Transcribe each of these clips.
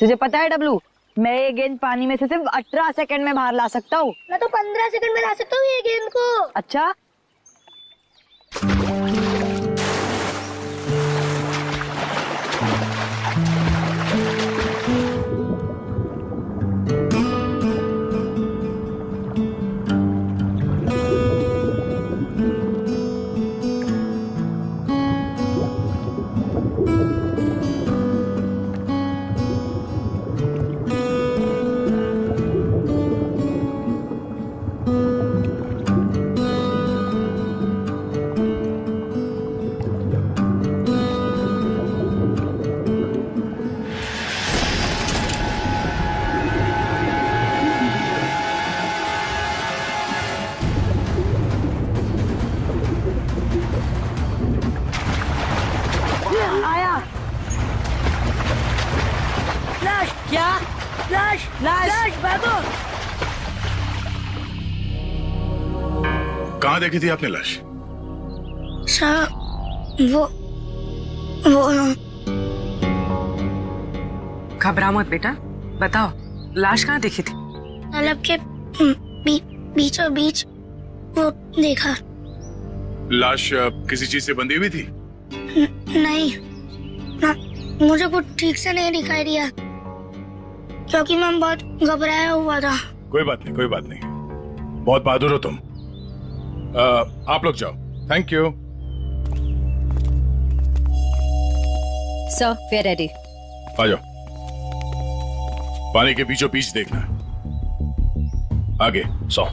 तुझे पता है डब्लू, मैं ये गेंद पानी में से सिर्फ 18 सेकंड में बाहर ला सकता हूँ। मैं तो 15 सेकंड में ला सकता हूँ ये गेंद को। अच्छा, आया। लाश, क्या? लाश, लाश। लाश, भागो। कहाँ देखी थी आपने लाश? वो घबरा मत बेटा, बताओ लाश कहाँ देखी थी? तालाब के बीचों बीच वो देखा। लाश किसी चीज से बंधी हुई थी? नहीं, मुझे कुछ ठीक से नहीं दिखाई दिया क्योंकि मैं बहुत घबराया हुआ था। कोई बात नहीं, कोई बात नहीं, बहुत बहादुर हो तुम। आप लोग जाओ। Thank you. Sir, we are ready. आ जाओ। पानी के बीचों बीच देखना। आगे 100।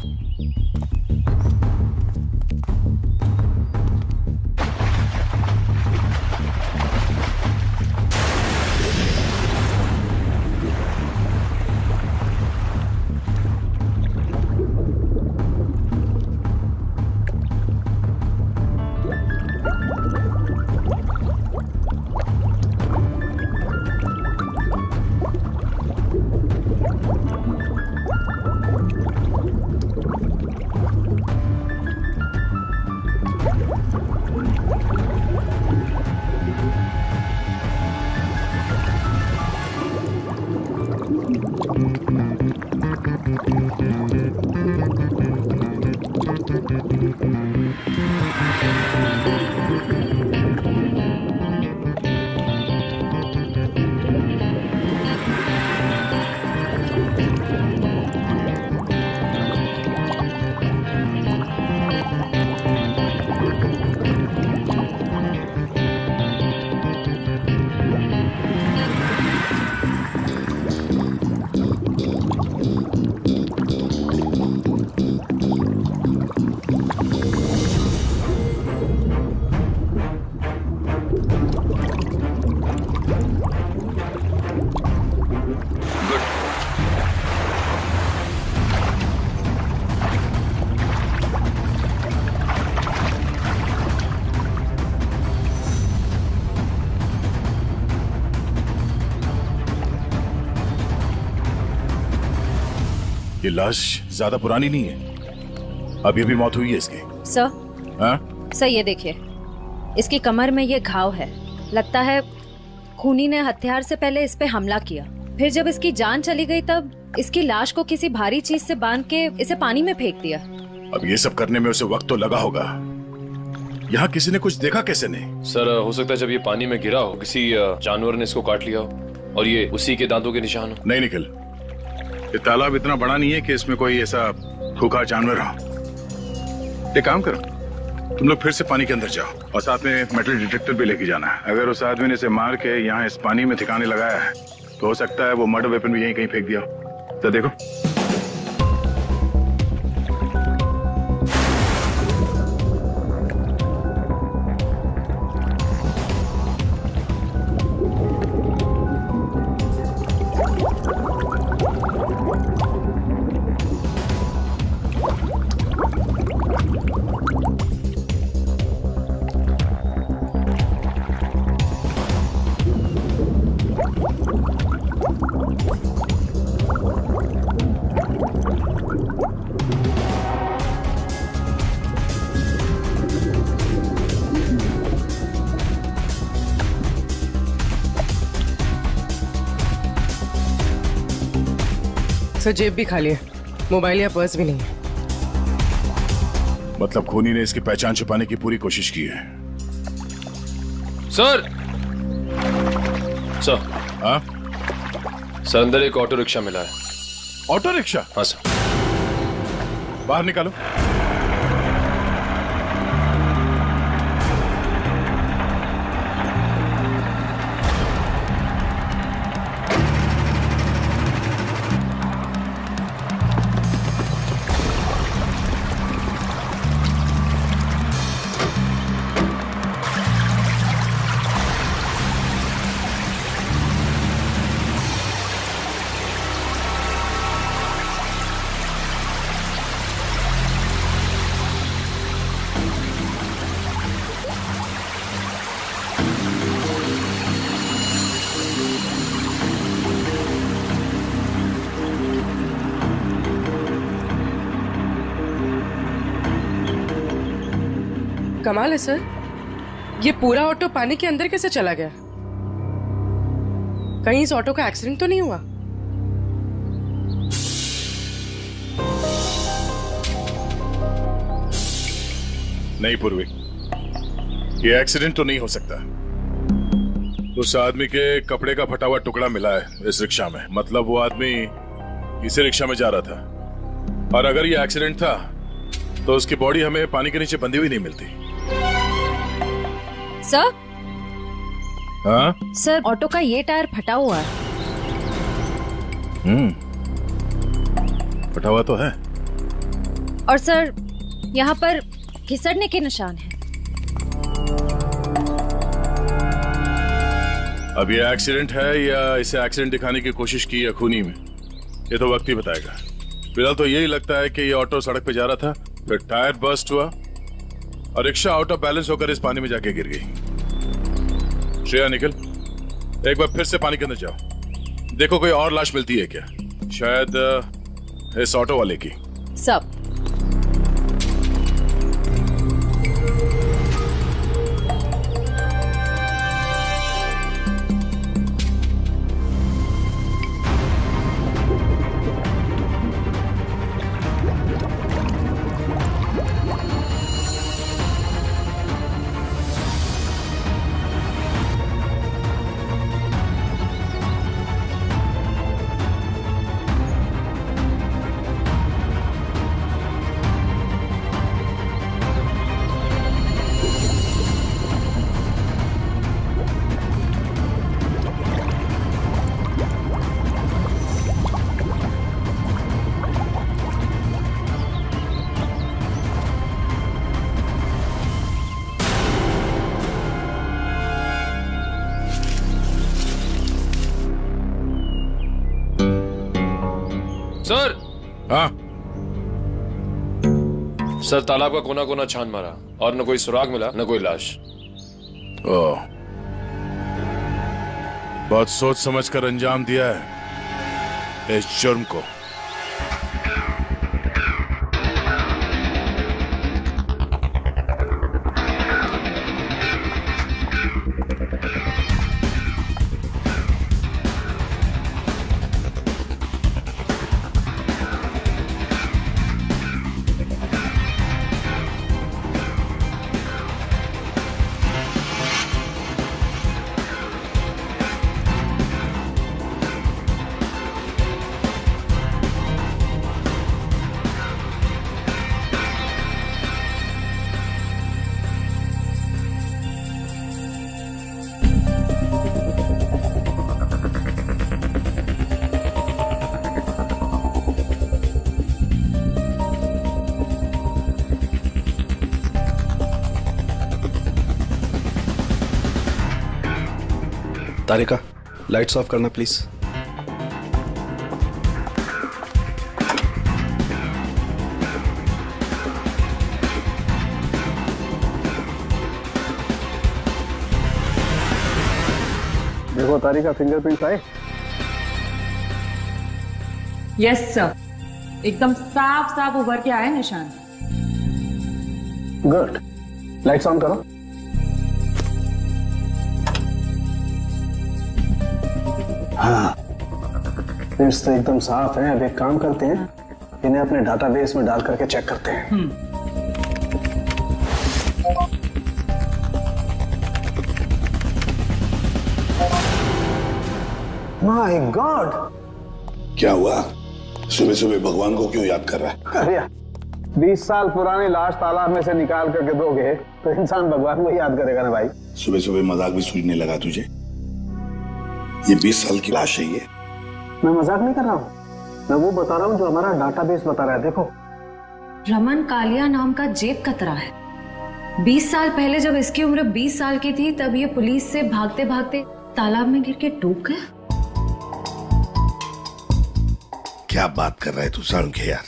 ये लाश ज्यादा पुरानी नहीं है, अभी अभी मौत हुई है इसकी। सर, हाँ? सर ये देखिए, इसकी कमर में ये घाव है। लगता है खूनी ने हथियार से पहले इस पे हमला किया, फिर जब इसकी जान चली गई तब इसकी लाश को किसी भारी चीज से बांध के इसे पानी में फेंक दिया। अब ये सब करने में उसे वक्त तो लगा होगा। यहाँ किसी ने कुछ देखा कैसे नहीं? सर, हो सकता है जब ये पानी में गिरा हो किसी जानवर ने इसको काट लिया हो और ये उसी के दांतों के निशान हो। नहीं निखिल, ये तालाब इतना बड़ा नहीं है कि इसमें कोई ऐसा खूंखार जानवर हो। एक काम करो, तुम लोग फिर से पानी के अंदर जाओ और साथ में मेटल डिटेक्टर भी लेके जाना है। अगर उस आदमी ने इसे मार के यहाँ इस पानी में ठिकाने लगाया है तो हो सकता है वो मर्डर वेपन भी यहीं कहीं फेंक दिया हो। तो देखो। सर जेब भी खाली है, मोबाइल या पर्स भी नहीं है। मतलब खूनी ने इसकी पहचान छुपाने की पूरी कोशिश की है। सर सर हाँ, सर अंदर एक ऑटो रिक्शा मिला है। Auto rickshaw? हाँ सर। बाहर निकालो। कमाल है सर, ये पूरा ऑटो पानी के अंदर कैसे चला गया? कहीं इस ऑटो का एक्सीडेंट तो नहीं हुआ? नहीं पूर्वी, ये एक्सीडेंट तो नहीं हो सकता। उस आदमी के कपड़े का फटा हुआ टुकड़ा मिला है इस रिक्शा में, मतलब वो आदमी इसी रिक्शा में जा रहा था। और अगर ये एक्सीडेंट था तो उसकी बॉडी हमें पानी के नीचे बंधी हुई नहीं मिलती। सर, हाँ सर ऑटो का ये टायर फटा हुआ है। फटा हुआ तो है। और सर यहाँ पर घिसड़ने के निशान हैं। अब ये एक्सीडेंट है या इसे एक्सीडेंट दिखाने की कोशिश की है खूनी में, ये तो वक्त ही बताएगा। फिलहाल तो यही लगता है कि ये ऑटो सड़क पे जा रहा था, फिर टायर बर्स्ट हुआ और रिक्शा आउट ऑफ बैलेंस होकर इस पानी में जाके गिर गई। श्रेया निकल, एक बार फिर से पानी के अंदर जाओ, देखो कोई और लाश मिलती है क्या, शायद इस ऑटो वाले की। सब सर। हाँ सर, तालाब का कोना कोना छान मारा और न कोई सुराग मिला न कोई लाश। ओह, बहुत सोच समझ कर अंजाम दिया है इस जुर्म को। तारिका, लाइट्स ऑफ करना प्लीज। देखो तारिका, फिंगरप्रिंट्स आए। यस सर, एकदम साफ साफ उभर के आए निशान। गुड, लाइट्स ऑन करो। हाँ, फिंगरप्रिंट्स तो एकदम साफ हैं। अब एक काम करते हैं, इन्हें अपने डाटाबेस में डाल करके चेक करते हैं। My God! क्या हुआ? सुबह सुबह भगवान को क्यों याद कर रहा है? अरे 20 साल पुरानी लाश तालाब में से निकाल करके दोगे तो इंसान भगवान को याद करेगा ना भाई। सुबह सुबह मजाक भी सूझने लगा तुझे? ये 20 साल की लाश है ये। मैं मजाक नहीं कर रहा हूँ, मैं वो बता रहा हूँ जो हमारा डाटाबेस बता रहा है। देखो, रमन कालिया नाम का जेब कतरा है। 20 साल पहले जब इसकी उम्र 20 साल की थी तब ये पुलिस से भागते भागते तालाब में गिर के डूब गया। क्या बात कर रहा है तू साळुंखे यार?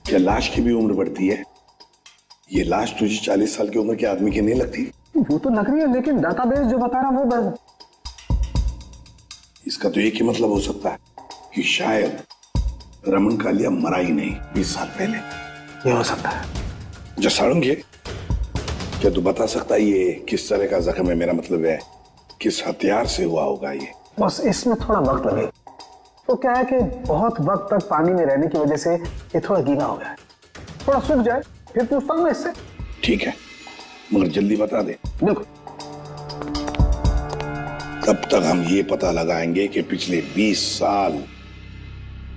क्या लाश की भी उम्र बढ़ती है? ये लाश तुझे 40 साल की उम्र के आदमी की नहीं लगती? वो तो लग रही है, लेकिन डाटाबेस जो बता रहा है वो इसका तो एक ही मतलब हो सकता है कि शायद रमन कालिया मरा ही नहीं 20 साल पहले। ये हो सकता है। जो साळुंखे, क्या तू बता सकता है ये किस तरह का जख्म है? मेरा मतलब है किस हथियार से हुआ होगा ये? बस इसमें थोड़ा वक्त लगेगा। तो क्या है कि बहुत वक्त तक पानी में रहने की वजह से ये थोड़ा गीला हो गया है। थोड़ा सूख जाए फिर पूछता हूँ मैं इससे। ठीक है, मगर जल्दी बता दे। देखो, तब तक हम ये पता लगाएंगे कि पिछले 20 साल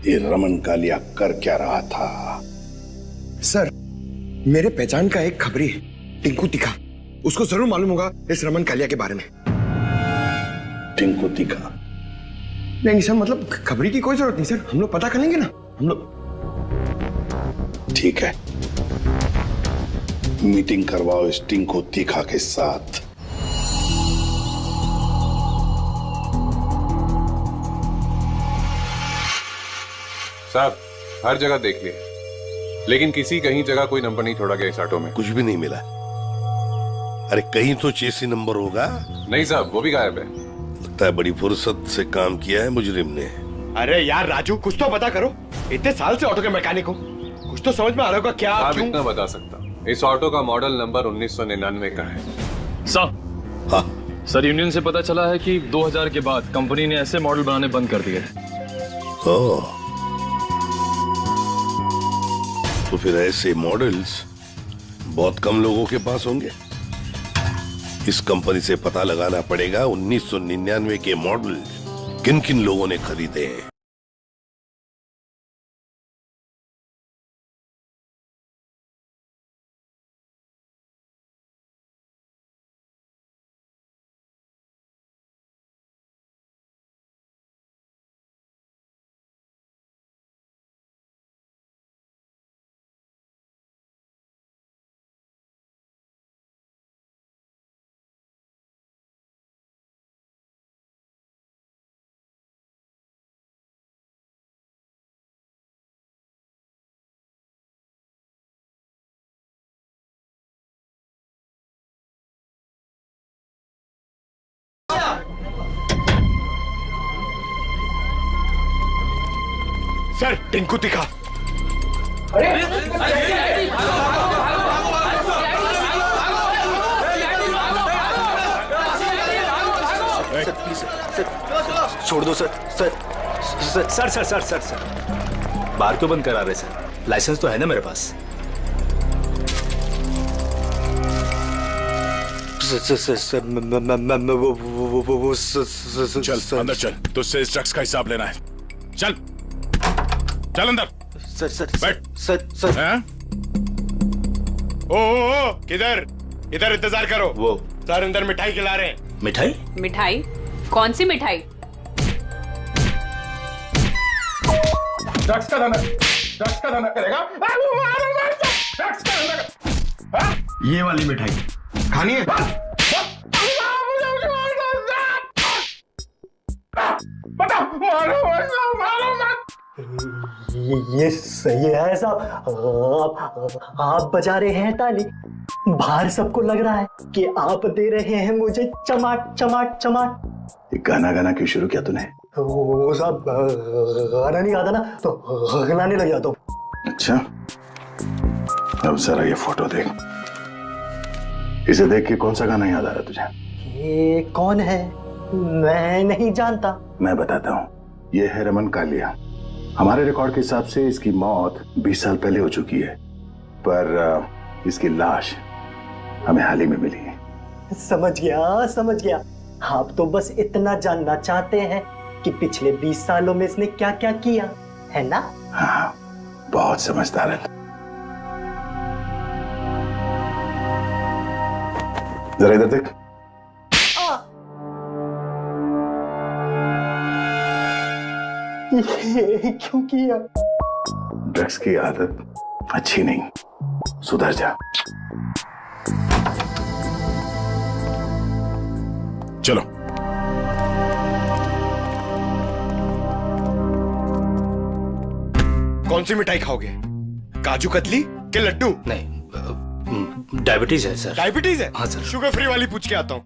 ये रमन कालिया कर क्या रहा था। सर, मेरे पहचान का एक खबरी है, टिंकू तीखा। उसको जरूर मालूम होगा इस रमन कालिया के बारे में। टिंकू तीखा? नहीं सर, मतलब खबरी की कोई जरूरत नहीं सर, हम लोग पता कर लेंगे ना हम लोग। ठीक है, मीटिंग करवाओ इस टिंकू तीखा के साथ। साहब, हर जगह देख लिए, लेकिन किसी कहीं जगह कोई नंबर नहीं छोड़ा गया इस ऑटो में। कुछ भी नहीं मिला? अरे कहीं तो चेसी नंबर होगा। नहीं साहब, वो भी गायब है। लगता है बड़ी फुर्सत से काम किया है मुजरिम ने। अरे यार राजू, कुछ तो पता करो। इतने साल से ऑटो के मैकेनिक हो, कुछ तो समझ में आ रहा होगा क्या? आप इतना बता सकता, इस ऑटो का मॉडल नंबर 1999 का है। साहब, हाँ सर, यूनियन से पता चला है कि 2000 के बाद कंपनी ने ऐसे मॉडल बनाने बंद कर दिए। तो फिर ऐसे मॉडल्स बहुत कम लोगों के पास होंगे। इस कंपनी से पता लगाना पड़ेगा 1999 के मॉडल किन किन लोगों ने खरीदे हैं। सर, टिंकू तीखा। छोड़ दो sir. Sir sir sir sir sir sir sir बार क्यों बंद करा रहे सर? लाइसेंस तो है ना मेरे पास। सर चल अंदर चल, तुझसे इस ड्रग्स का हिसाब लेना है। चल चल अंदर। सर सर बैठ। सर हैं? ओ किधर इधर इंतजार करो। वो सर अंदर मिठाई खिला रहे हैं। मिठाई? मिठाई? कौन सी मिठाई? ड्रग्स का धंधा करेगा। ड्रग्स का धंधा। ये वाली मिठाई खानी है? ये सही है साहब। आप बजा रहे हैं ताली, बाहर सबको लग रहा है कि आप दे रहे हैं मुझे चमाट चमाट चमाट। गाना गाना क्यों शुरू किया तूने? वो साहब गाना नहीं आता ना तो गाने लग जाता हूँ। अच्छा, अब जरा ये फोटो देख। इसे देख के कौन सा गाना याद आ रहा है तुझे? ये कौन है? मैं नहीं जानता। मैं बताता हूँ, ये है रमन कालिया। हमारे रिकॉर्ड के हिसाब से इसकी मौत 20 साल पहले हो चुकी है, पर इसकी लाश हमें हाल ही में मिली है। समझ गया। आप तो बस इतना जानना चाहते हैं कि पिछले 20 सालों में इसने क्या क्या किया, है ना? हाँ, बहुत समझदार है। जरा इधर देख। ये क्यों किया? ड्रग्स की आदत अच्छी नहीं, सुधर जा। चलो। कौन सी मिठाई खाओगे? काजू कतली के लड्डू? नहीं, डायबिटीज है सर। डायबिटीज है? हाँ सर। शुगर फ्री वाली पूछ के आता हूँ।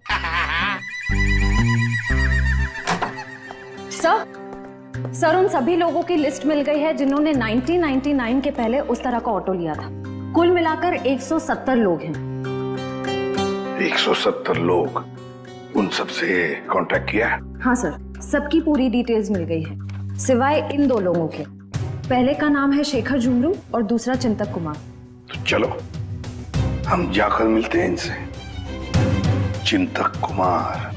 सर उन सभी लोगों की लिस्ट मिल गई है जिन्होंने 1999 के पहले उस तरह का ऑटो लिया था। कुल मिलाकर 170 लोग हैं। 170 लोग? उन सबसे कांटेक्ट किया? हाँ सर, सबकी पूरी डिटेल्स मिल गई है, सिवाय इन 2 लोगों के। पहले का नाम है शेखर झुमरू और दूसरा चिंतक कुमार। तो चलो हम जाकर मिलते हैं इनसे। चिंतक कुमार।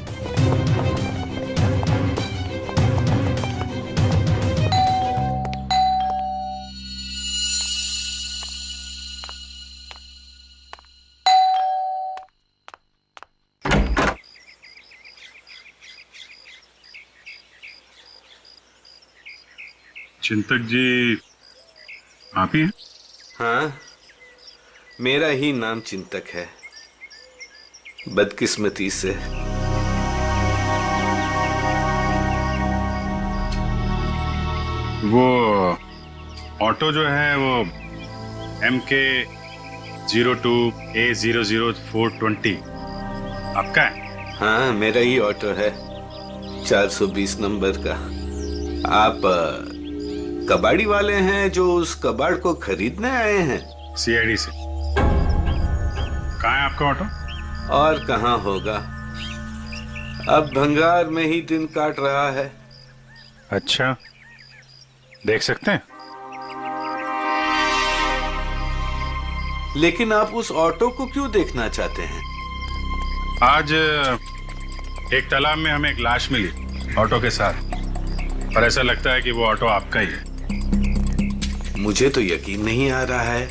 चिंतक जी आप ही हैं? हाँ, मेरा ही नाम चिंतक है, बदकिस्मती से। वो ऑटो जो है वो MK02A00420 आपका है? हाँ, मेरा ही ऑटो है, 420 नंबर का। आप कबाड़ी वाले हैं जो उस कबाड़ को खरीदने आए हैं? CID से। कहाँ है आपका ऑटो? और कहाँ होगा, अब भंगार में ही दिन काट रहा है। अच्छा, देख सकते हैं? लेकिन आप उस ऑटो को क्यों देखना चाहते हैं? आज एक तालाब में हमें एक लाश मिली ऑटो के साथ, और ऐसा लगता है कि वो ऑटो आपका ही है। मुझे तो यकीन नहीं आ रहा है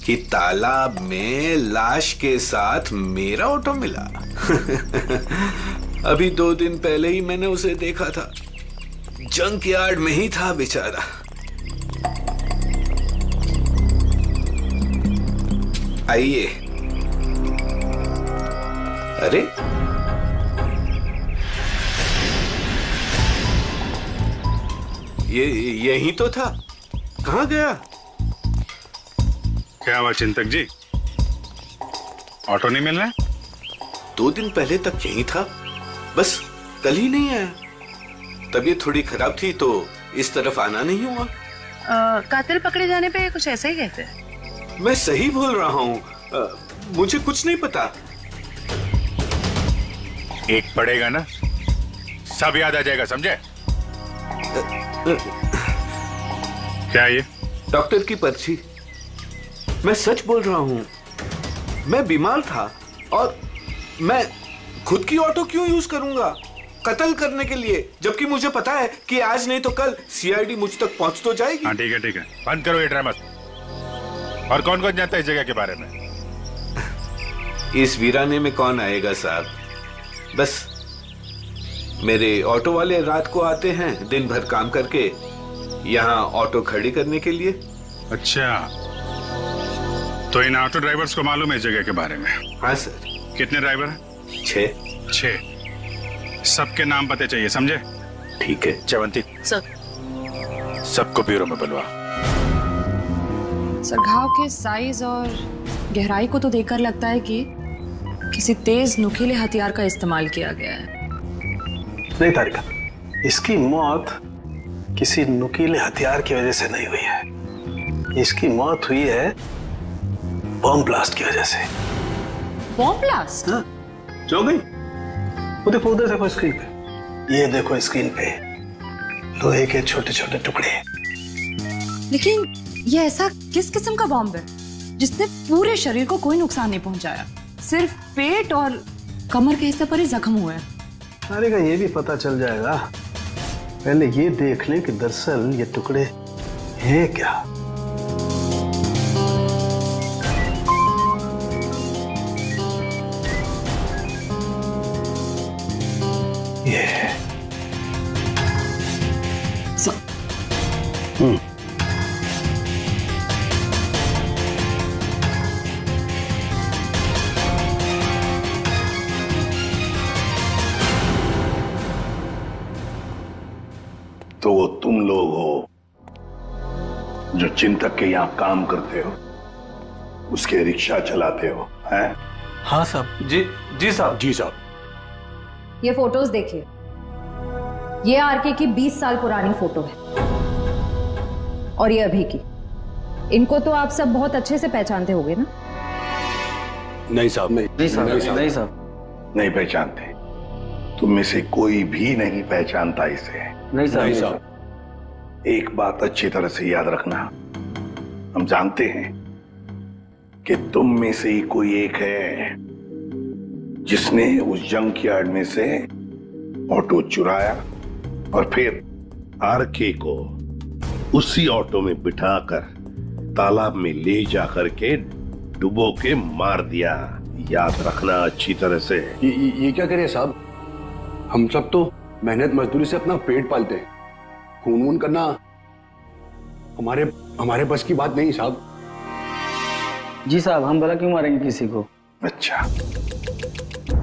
कि तालाब में लाश के साथ मेरा ऑटो मिला। अभी 2 दिन पहले ही मैंने उसे देखा था, जंक यार्ड में ही था बेचारा। आइए। अरे ये यही तो था, कहाँ गया? क्या हुआ चिंतक जी, ऑटो नहीं मिल रहा है? 2 दिन पहले तक यही था, बस कल ही नहीं आया। तबीयत थोड़ी खराब थी तो इस तरफ आना नहीं हुआ। कातिल पकड़े जाने पे कुछ ऐसा ही कहते हैं। मैं सही बोल रहा हूँ, मुझे कुछ नहीं पता। एक पड़ेगा ना, सब याद आ जाएगा, समझे? क्या ये? डॉक्टर की पर्ची। मैं सच बोल रहा हूँ, मैं बीमार था और मैं खुद की ऑटो क्यों यूज करूंगा कत्ल करने के लिए, जबकि मुझे पता है कि आज नहीं तो कल CID मुझ तक पहुंच तो जाएगी। हाँ ठीक है, बंद करो ये ड्रामा। और कौन कौन जानता है इस जगह के बारे में? इस वीराने में कौन आएगा साहब, बस मेरे ऑटो वाले रात को आते हैं दिन भर काम करके यहाँ ऑटो खड़ी करने के लिए। अच्छा, तो इन ऑटो ड्राइवर्स को मालूम है इस जगह के बारे में? हाँ सर। कितने ड्राइवर हैं? 6। सबके नाम पते चाहिए, समझे? ठीक है। चवंती सर, सबको ब्यूरो में बुलवा। सर, घाव के साइज और गहराई को तो देखकर लगता है कि किसी तेज नुकीले हथियार का इस्तेमाल किया गया है। नहीं तारिका, इसकी मौत किसी नुकीले हथियार की वजह से नहीं हुई है। इसकी मौत हुई है बॉम्ब ब्लास्ट की वजह से। Bomb blast? हाँ, जो गई वो देखो उधर देखो स्क्रीन पे। ये देखो स्क्रीन पे लोहे के छोटे छोटे टुकड़े। लेकिन ये ऐसा किस किस्म का बॉम्ब है जिसने पूरे शरीर को कोई नुकसान नहीं पहुंचाया, सिर्फ पेट और कमर के हिस्से पर ही जख्म हुए हैं। अरे का ये भी पता चल जाएगा, पहले ये देख लें कि दरअसल ये टुकड़े हैं क्या। ये तो वो तुम लोग हो जो चिंतक के यहाँ काम करते हो, उसके रिक्शा चलाते हो, हैं? हाँ साहब। जी साहब। जी साहब। ये फोटोज देखिए, ये आरके की 20 साल पुरानी फोटो है और ये अभी की। इनको तो आप सब बहुत अच्छे से पहचानते होंगे ना? नहीं साहब, नहीं साहब। नहीं पहचानते। तुम में से कोई भी नहीं पहचानता इसे। नहीं साहब। एक बात अच्छी तरह से याद रखना, हम जानते हैं कि तुम में से ही कोई एक है जिसने उस जंक यार्ड में से ऑटो चुराया और फिर आरके को उसी ऑटो में बिठाकर तालाब में ले जाकर के डुबो के मार दिया। याद रखना अच्छी तरह से। ये क्या करे साहब, हम सब तो मेहनत मजदूरी से अपना पेट पालते हैं, खून वून करना हमारे बस की बात नहीं साहब। जी साहब, हम भला क्यों मारेंगे किसी को? अच्छा,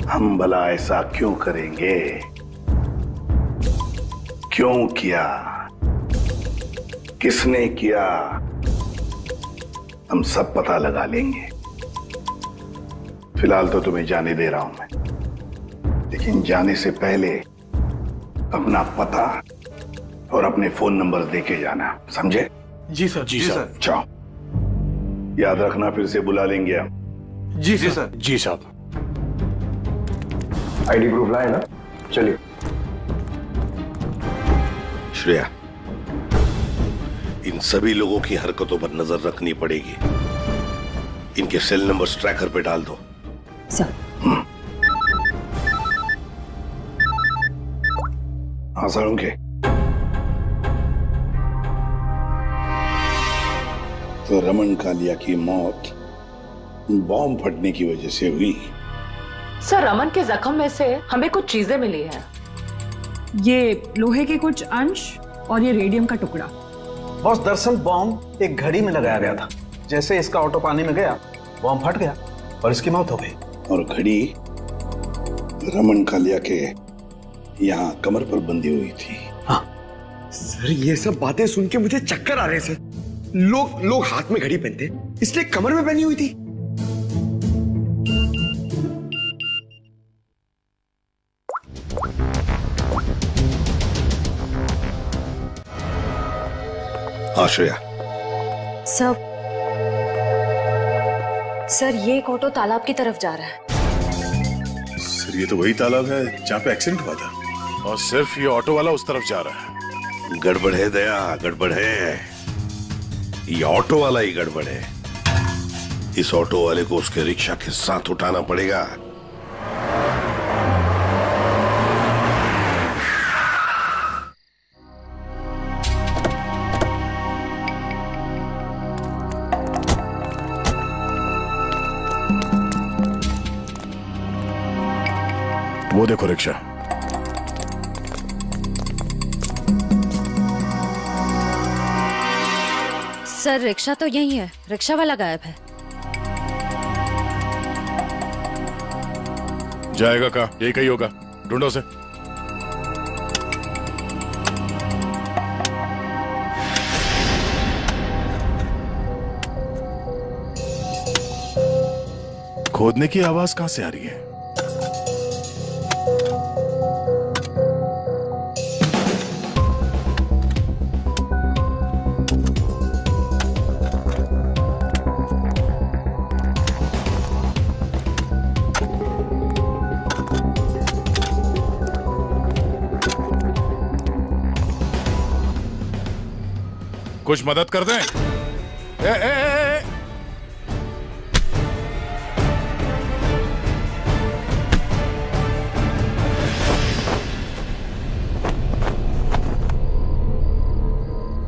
हम भला ऐसा क्यों करेंगे? क्यों किया, किसने किया, हम सब पता लगा लेंगे। फिलहाल तो तुम्हें जाने दे रहा हूं मैं, लेकिन जाने से पहले अपना पता और अपने फोन नंबर देके जाना, समझे? जी सर। जी सर। जाओ, याद रखना फिर से बुला लेंगे हम। जी सर। जी साहब। आईडी प्रूफ लाए ना? चलिए। श्रेया, इन सभी लोगों की हरकतों पर नजर रखनी पड़ेगी। इनके सेल नंबर्स ट्रैकर पे डाल दो। सर। हाँ सर, उनके तो रमन कालिया की मौत बॉम्ब फटने की वजह से हुई। सर, रमन के जख्म में से हमें कुछ चीजें मिली हैं। ये लोहे के कुछ अंश और ये रेडियम का टुकड़ा। बॉस, दरअसल बॉम्ब एक घड़ी में लगाया गया था। जैसे इसका ऑटो पानी में गया, बॉम्ब फट गया और इसकी मौत हो गई। और घड़ी रमन कालिया के यहाँ कमर पर बंधी हुई थी। हाँ सर, ये सब बातें सुन के मुझे चक्कर आ रहे हैं सर। लोग हाथ में घड़ी पहनते, इसलिए कमर में पहनी हुई थी। श्रेया। सर, ये एक ऑटो तालाब की तरफ जा रहा है। सर, ये तो वही तालाब है जहाँ पे एक्सीडेंट हुआ था, और सिर्फ ये ऑटो वाला उस तरफ जा रहा है। गड़बड़ है दया, गड़बड़ है। ये ऑटो वाला ही गड़बड़ है। इस ऑटो वाले को उसके रिक्शा के साथ उठाना पड़ेगा। वो देखो रिक्शा। सर, रिक्शा तो यही है, रिक्शा वाला गायब है। जाएगा कहाँ? यही कहीं होगा, ढूंढो से। खोदने की आवाज कहां से आ रही है? कुछ मदद कर दें? ए, ए, ए, ए।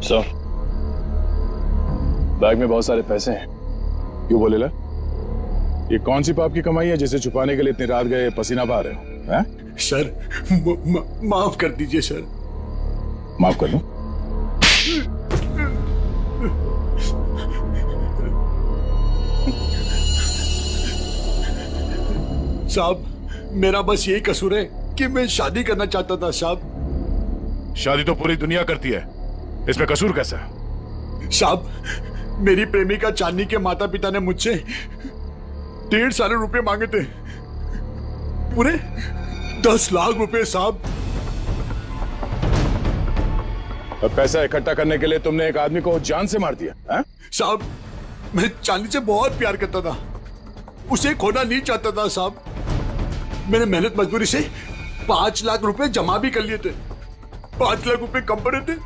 सर, बैग में बहुत सारे पैसे हैं। क्यों बोले ला? ये कौन सी पाप की कमाई है जिसे छुपाने के लिए इतनी रात गए पसीना बहा रहे हो? हैं? सर माफ कर दीजिए सर। माफ कर दो। साहब, मेरा बस यही कसूर है कि मैं शादी करना चाहता था साहब। शादी तो पूरी दुनिया करती है, इसमें कसूर कैसा? साहब, मेरी प्रेमिका चांदनी के माता पिता ने मुझसे 1.5 साल रुपए मांगे थे, पूरे 10 लाख रुपए साहब। अब पैसा इकट्ठा करने के लिए तुमने एक आदमी को जान से मार दिया? है? साहब, मैं चांदनी से बहुत प्यार करता था, उसे खोना नहीं चाहता था साहब। मैंने मेहनत मजदूरी से 5 लाख रुपए जमा भी कर लिए थे, 5 लाख रुपए कम पड़े थे,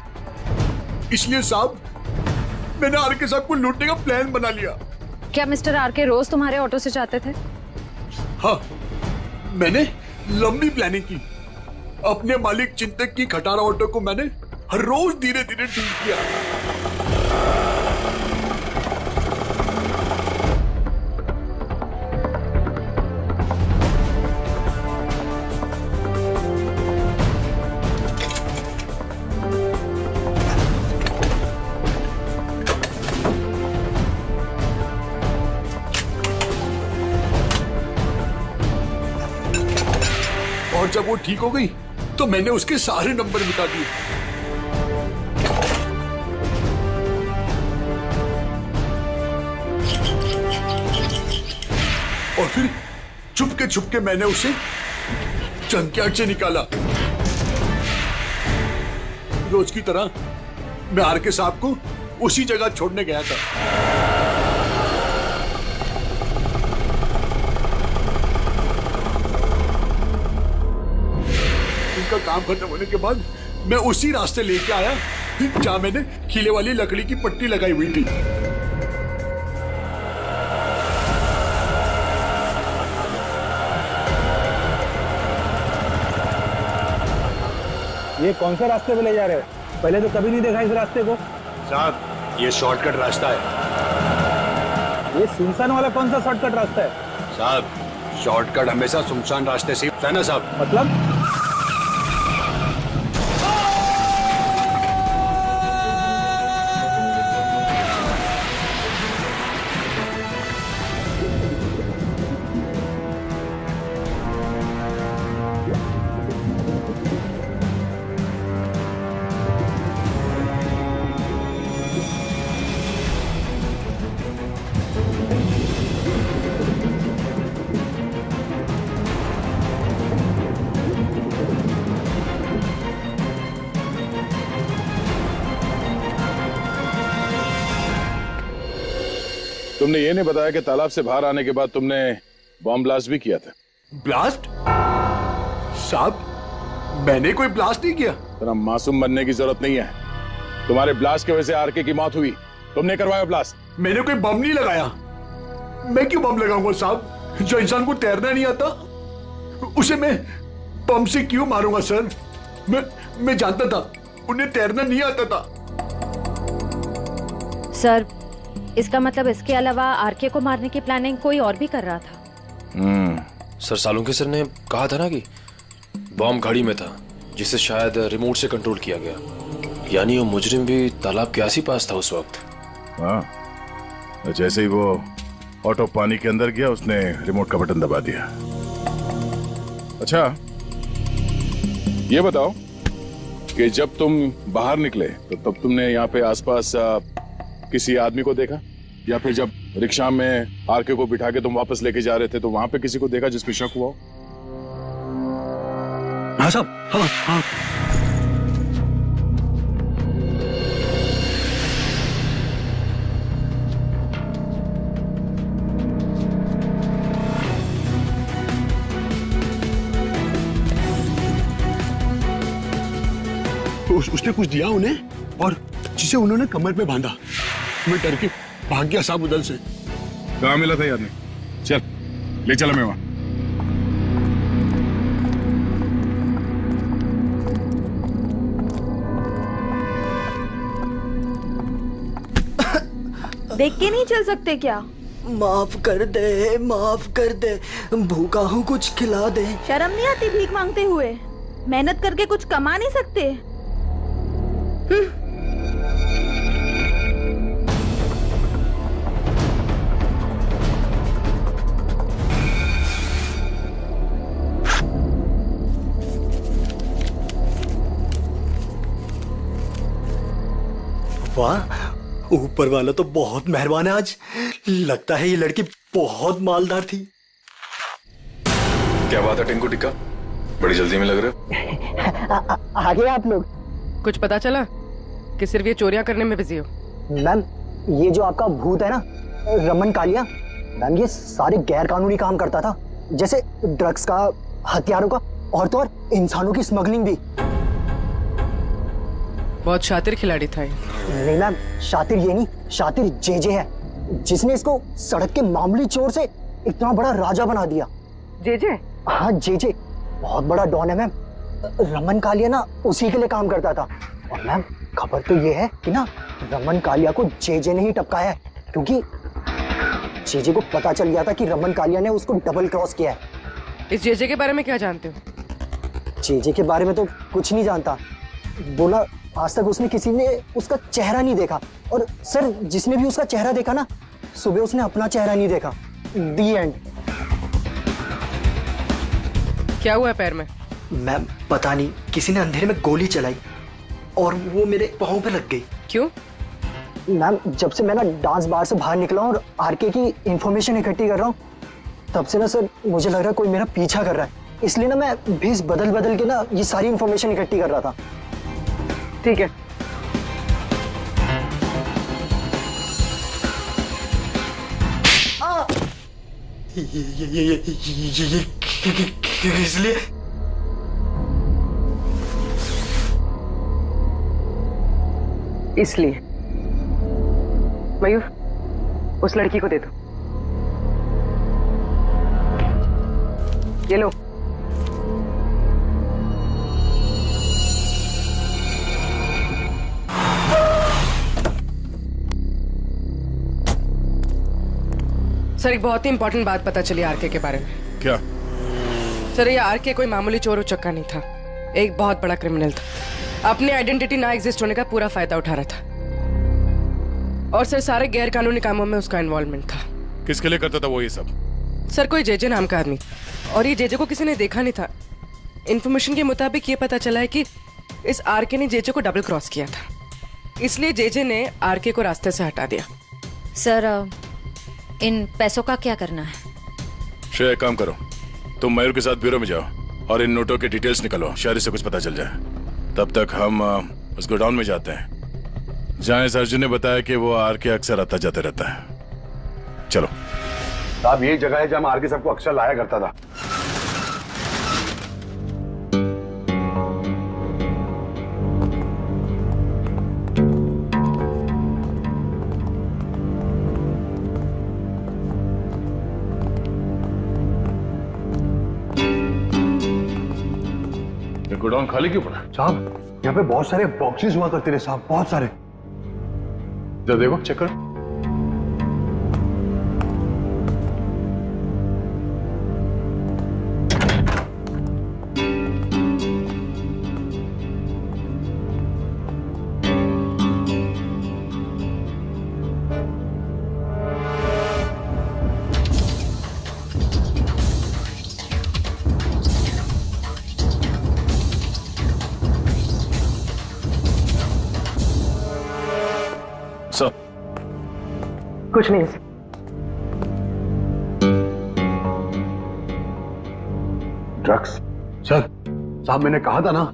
इसलिए साहब मैंने आरके साहब को लूटने का प्लान बना लिया। क्या मिस्टर आरके रोज तुम्हारे ऑटो से जाते थे? हाँ, मैंने लंबी प्लानिंग की। अपने मालिक चिंतक की खटारा ऑटो को मैंने हर रोज धीरे धीरे ठीक किया। और जब वो ठीक हो गई तो मैंने उसके सारे नंबर मिटा दिए। और फिर छुपके मैंने उसे जंकयार्ड से निकाला। रोज की तरह मैं आरके साहब को उसी जगह छोड़ने गया था। उनका काम खत्म होने के बाद मैं उसी रास्ते लेके आया जहां मैंने खीले वाली लकड़ी की पट्टी लगाई हुई थी। ये कौन सा रास्ते पे ले जा रहे हो? पहले तो कभी नहीं देखा इस रास्ते को। साहब, ये शॉर्टकट रास्ता है। ये सुनसान वाला कौन सा शॉर्टकट रास्ता है? साहब, शॉर्टकट हमेशा सुनसान रास्ते से होता है ना साहब। मतलब? तुमने ये नहीं बताया कि तालाब से बाहर आने के बाद तुमने बॉम्ब ब्लास्ट भी किया था। ब्लास्ट? साहब, मैंने कोई ब्लास्ट नहीं किया। तेरा मासूम बनने की जरूरत नहीं है। तुम्हारे ब्लास्ट की वजह से आरके की मौत हुई, तुमने करवाया ब्लास्ट। मैंने कोई बम नहीं लगाया। मैं क्यों बम लगाऊंगा साहब? जो इंसान को तैरना नहीं आता उसे मैं बम से क्यों मारूंगा सर? मैं जानता था उन्हें तैरना नहीं आता था। सर, इसका मतलब इसके अलावा आरके को मारने की प्लानिंग कोई और भी कर रहा था। सर, सालुंके सर ने कहा था ना कि बॉम्ब गाड़ी में था जिसे शायद रिमोट से कंट्रोल किया गया, यानी वो मुजरिम भी तालाब के आस ही पास था उस वक्त। हाँ, जैसे ही वो ऑटो पानी के अंदर गया उसने रिमोट का बटन दबा दिया। अच्छा, ये बताओ कि जब तुम बाहर निकले तो तब तुमने यहाँ पे आसपास किसी आदमी को देखा, या फिर जब रिक्शा में आरके को बिठा के तुम वापस लेके जा रहे थे तो वहां पे किसी को देखा जिस पे शक हुआ हो? हाँ साहब, हाँ हाँ। उसने कुछ दिया उन्हें और जिसे उन्होंने कमर पे बांधा। मैं डर के भाग गया साहब उधर से। कहाँ मिला था ये आदमी? चल ले चला मैं वहां। देख के नहीं चल सकते क्या? माफ कर दे, भूखा हूँ, कुछ खिला दे। शर्म नहीं आती भीख मांगते हुए? मेहनत करके कुछ कमा नहीं सकते? वाह, ऊपर वाला तो बहुत मेहरबान है आज। लगता है ये लड़की बहुत मालदार थी। क्या बात है टिंकू टिक्का, बड़ी जल्दी में लग रहे हो? आगे आप लोग। कुछ पता चला कि सिर्फ ये चोरियां करने में बिजी हो? मैम, ये जो आपका भूत है ना, रमन कालिया, मैम ये सारे गैर कानूनी काम करता था, जैसे ड्रग्स का, हथियारों का, और तो और इंसानों की स्मगलिंग भी। बहुत शातिर खिलाड़ी था ये। नहीं मैम, शातिर ये नहीं, शातिर जेजे है, जिसने इसको सड़क के मामूली चोर से इतना बड़ा राजा बना दिया। जेजे? हाँ जेजे, बहुत बड़ा डॉन है मैम। रमन कालिया ना उसी के लिए काम करता था। और मैम खबर तो ये है कि ना रमन कालिया को जेजे ने ही टपकाया है, क्योंकि जेजे को पता चल गया था कि रमन कालिया ने उसको डबल क्रॉस किया है। इस जेजे के बारे में क्या जानते हो? जेजे के बारे में तो कुछ नहीं जानता। बोला आज तक उसने किसी ने उसका चेहरा नहीं देखा, और सर जिसने भी उसका चेहरा देखा ना, सुबह उसने अपना चेहरा नहीं देखा। दी एंड। क्या हुआ पैर में? मैम पता नहीं, किसी ने अंधेरे में गोली चलाई और वो मेरे पाँव पे लग गई। क्यों? मैम जब से मैं ना डांस बार से बाहर निकला और आरके की इंफॉर्मेशन इकट्ठी कर रहा हूँ, तब से ना सर मुझे लग रहा है कोई मेरा पीछा कर रहा है। इसलिए ना मैं भेस बदल बदल के ना ये सारी इंफॉर्मेशन इकट्ठी कर रहा था। ठीक है। इसलिए इसलिए मयूर, उस लड़की को दे दो। ये लो। सर एक बहुत ही इंपॉर्टेंट बात पता चली आरके के बारे में। क्या? सर ये आरके कोई मामूली चोर उचक्का नहीं था, एक बहुत बड़ा क्रिमिनल था। अपनी आइडेंटिटी ना एग्जिस्ट होने का पूरा फायदा उठा रहा था, और सर सारे गैर कानूनी कामों में उसका इन्वॉल्वमेंट था। किसके लिए करता था वो ये सब? सर कोई जेजे नाम का आदमी, और ये जेजे को किसी ने देखा नहीं था। इन्फॉर्मेशन के मुताबिक ये पता चला है कि इस आरके ने जेजे को डबल क्रॉस किया था, इसलिए जेजे ने आरके को रास्ते से हटा दिया। सर इन पैसों का क्या करना है? श्रेया एक काम करो, तुम मयूर के साथ ब्यूरो में जाओ और इन नोटों के डिटेल्स निकलो, शायद से कुछ पता चल जाए। तब तक हम उस गोडाउन में जाते हैं जहां इस अर्जुन ने बताया कि वो आरके अक्सर आता जाता रहता है। चलो। साहब यही जगह है जहां आरके सबको अक्सर लाया करता था। गोडाउन खाली क्यों पड़ा? साहब यहाँ पे बहुत सारे बॉक्सेस हुआ करते थे साहब, बहुत सारे। जरा देखो, चेक करो। सर कुछ नहीं। ड्रग्स? सर साहब मैंने कहा था ना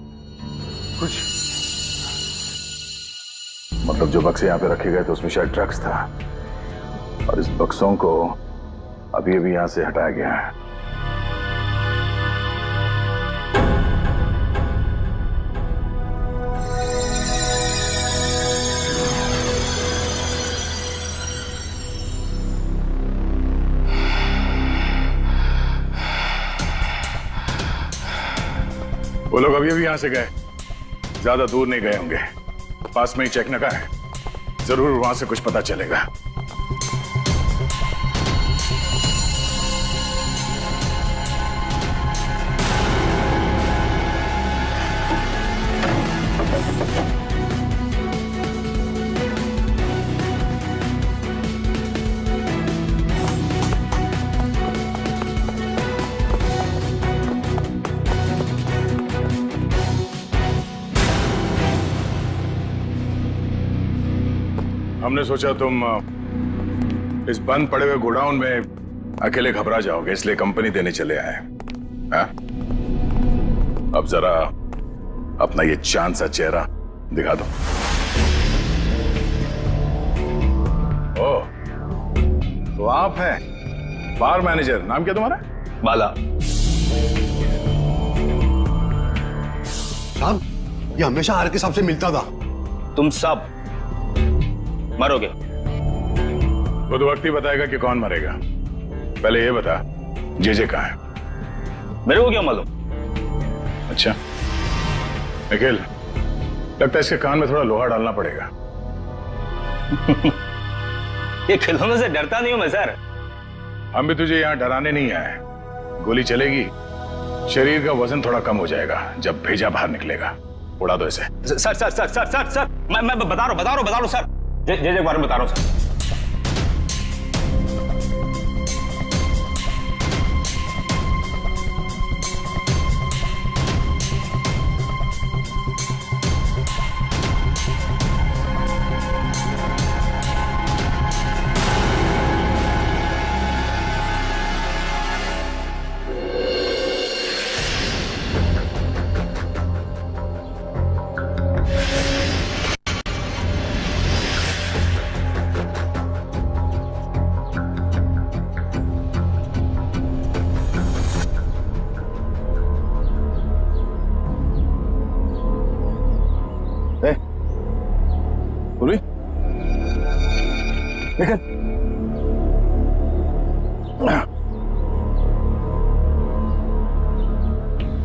कुछ। मतलब जो बक्से यहाँ पे रखे गए थे उसमें शायद ड्रग्स था, और इस बक्सों को अभी अभी यहाँ से हटाया गया है। वो लोग अभी अभी यहां से गए, ज्यादा दूर नहीं गए होंगे, पास में ही चेक नका है, जरूर वहां से कुछ पता चलेगा। हमने सोचा तुम इस बंद पड़े हुए गोडाउन में अकेले घबरा जाओगे, इसलिए कंपनी देने चले आए। हाँ? अब जरा अपना ये चांद सा चेहरा दिखा दो। ओ, तो आप हैं बार मैनेजर, नाम क्या तुम्हारा? बाला। साहब, ये हमेशा आर के साहब से मिलता था। तुम सब मरोगे। वो तो वक्त ही बताएगा कि कौन मरेगा। पहले ये बता, जे कहाँ है? मेरे को क्या मालूम? अच्छा निखिल, लगता है इसके कान में थोड़ा लोहा डालना पड़ेगा। ये खिलौनों से डरता नहीं हूं मैं सर। हम भी तुझे यहाँ डराने नहीं आए। गोली चलेगी, शरीर का वजन थोड़ा कम हो जाएगा जब भेजा बाहर निकलेगा। उड़ा दो इसे। Sir sir sir sir sir sir मैं बता रहा हूँ सर। जे के बारे में बता रहा हूँ सर।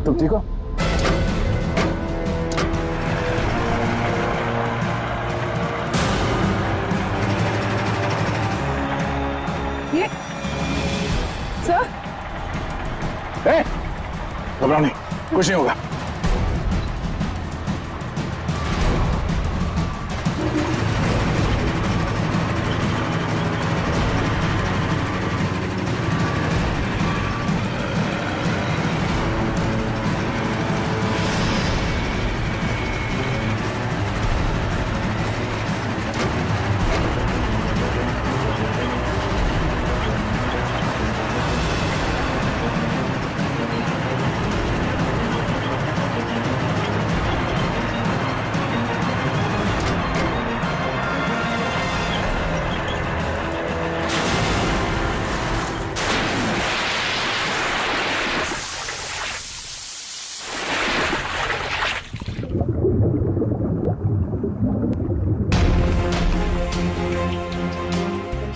तुम ठीक हो? ये सर, घबराओ नहीं, कुछ नहीं होगा।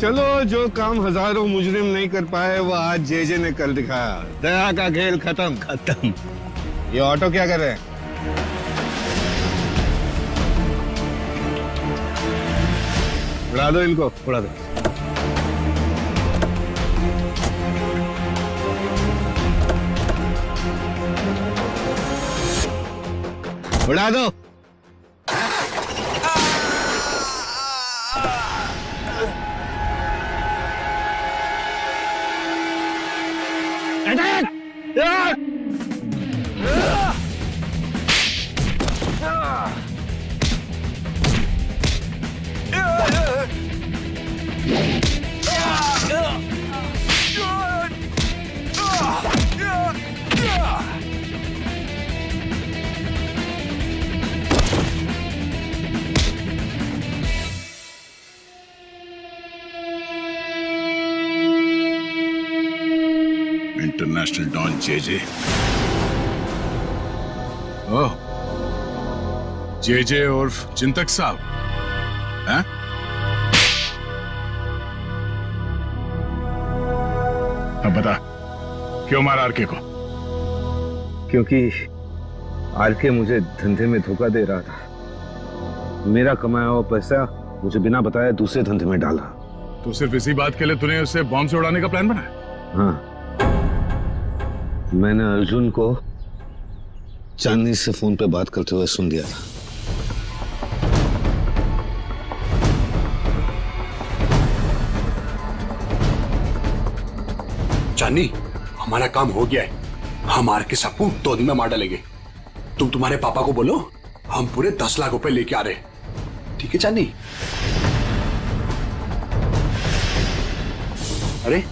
चलो, जो काम हजारों मुजरिम नहीं कर पाए वो आज जे ने कर दिखाया। दया का खेल खत्म। ये ऑटो क्या कर रहे हैं? उड़ा दो इनको, उड़ा दो। उड़ा दो। इंटरनेशनल डॉन जे। ओह, जे उर्फ चिंतक साहब हैं? अब बता, क्यों मारा आरके को? क्योंकि आरके मुझे धंधे में धोखा दे रहा था। मेरा कमाया हुआ पैसा मुझे बिना बताए दूसरे धंधे में डाला। तो सिर्फ इसी बात के लिए तूने उसे बॉम्ब से उड़ाने का प्लान बनाया? हाँ, मैंने अर्जुन को चांदनी से फोन पे बात करते हुए सुन लिया था। चांदनी, हमारा काम हो गया है। हम आर के सबको दो दिन में मार डालेंगे। तुम तुम्हारे पापा को बोलो हम पूरे 10 लाख रुपए लेके आ रहे हैं। ठीक है चांदनी? अरे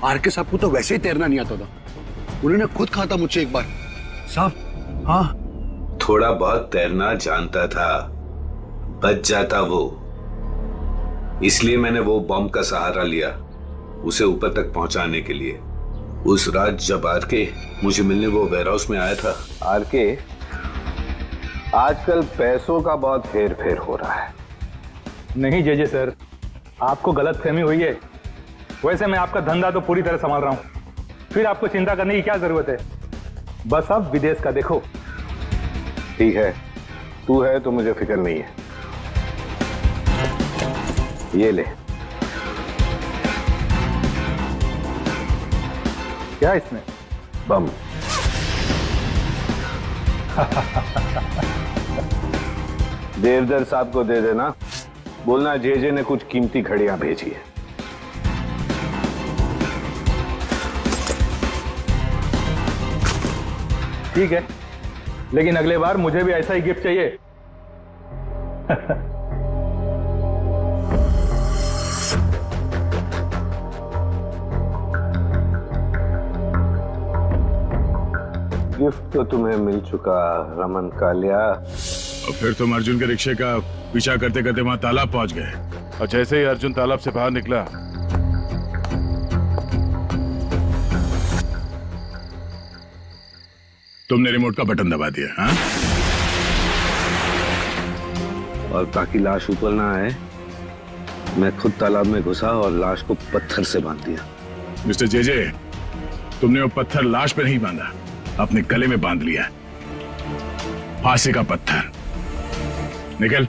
आर के सबको तो वैसे ही तैरना नहीं आता था। उन्होंने खुद कहा था मुझसे एक बार, साहब हाँ थोड़ा बहुत तैरना जानता था, बच जाता वो। इसलिए मैंने वो बॉम्ब का सहारा लिया उसे ऊपर तक पहुंचाने के लिए। उस रात जब आरके मुझे मिलने वो वेयरहाउस में आया था। आरके, आजकल पैसों का बहुत हेर फेर हो रहा है। नहीं जेजे सर, आपको गलतफहमी हुई है। वैसे मैं आपका धंधा तो पूरी तरह संभाल रहा हूं, फिर आपको चिंता करने की क्या जरूरत है। बस आप विदेश का देखो। ठीक है, तू है तो मुझे फिक्र नहीं है। ये ले। क्या इसमें? बम। देवदर साहब को दे देना, बोलना जेजे ने कुछ कीमती घड़ियां भेजी है। ठीक है, लेकिन अगले बार मुझे भी ऐसा ही गिफ्ट चाहिए। गिफ्ट तो तुम्हें मिल चुका रमन कालिया। और फिर तुम अर्जुन के रिक्शे का पीछा करते करते वहां तालाब पहुंच गए, और जैसे ही अर्जुन तालाब से बाहर निकला तुमने रिमोट का बटन दबा दिया। हाँ? और ताकि लाश ऊपर ना आए, मैं खुद तालाब में घुसा और लाश को पत्थर से बांध दिया। मिस्टर जेजे, तुमने वो पत्थर लाश पे नहीं बांधा, अपने गले में बांध लिया। फांसी का पत्थर। निकल,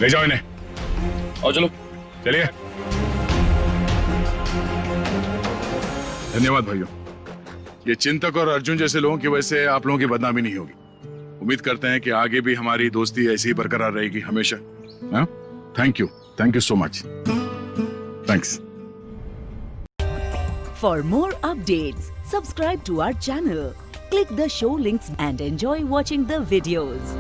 ले जाओ इन्हें। और चलो, चलिए। धन्यवाद भाइयों। ये चिंतक और अर्जुन जैसे लोगों की वजह से आप लोगों की बदनामी नहीं होगी। उम्मीद करते हैं कि आगे भी हमारी दोस्ती ऐसी ही बरकरार रहेगी हमेशा। Thank you so much. Thanks. For more updates, subscribe to our channel, click the show links and enjoy watching the videos.